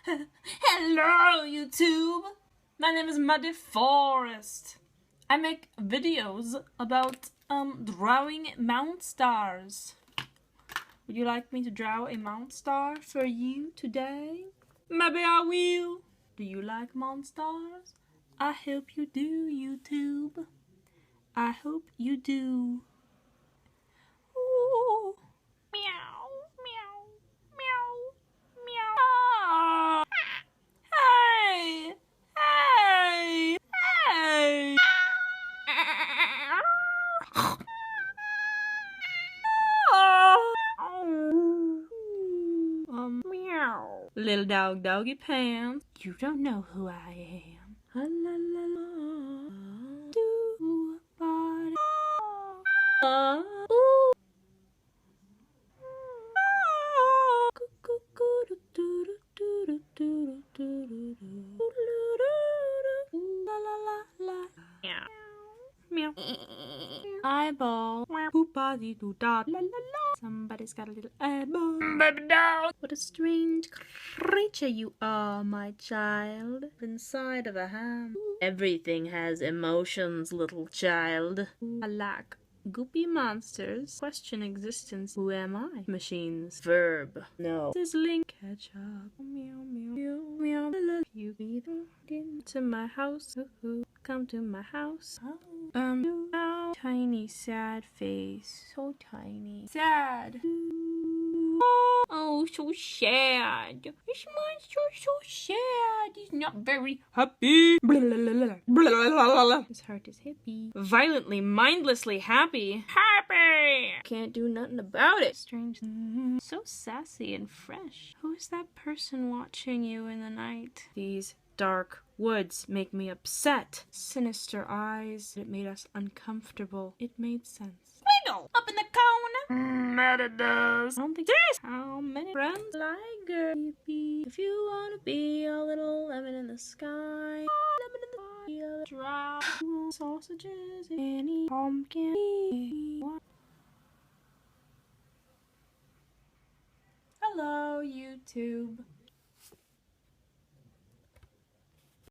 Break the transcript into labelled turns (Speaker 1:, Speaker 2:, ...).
Speaker 1: Hello, YouTube! My name is Muddy Forest. I make videos about drawing mount stars. Would you like me to draw a mount star for you today? Maybe I will. Do you like mount stars? I hope you do, YouTube. I hope you do. Ooh. Meow, meow, meow, meow. Ah. Hey! Hey! Hey! Meow. Little dog, doggy pants. You don't know who I am. La la la la. Do body. Ooh. Meow. Eyeball. Poopy doo dot. La la la. Somebody's got a little eyeball. Baby doll. What a strange creature you are, my child. Inside of a ham. Everything has emotions, little child. I like goopy monsters. Question existence. Who am I? Machines. Verb. No. Sizzling. Ketchup. Meow meow meow meow. You be to my house. Come to my house. Tiny sad face. So tiny. Sad. Oh, so sad. This monster's so sad. He's not very happy. His heart is hippie. Violently, mindlessly happy. Happy! Can't do nothing about it. Strange. So sassy and fresh. Who is that person watching you in the night? These dark woods make me upset. Sinister eyes. It made us uncomfortable. It made sense. Wiggle! Up in the corner. That it does. I don't think this. How many friends like her? If you wanna be a little lemon in the sky. Lemon in the sky. Dry sausages. Any pumpkin. Hello, YouTube.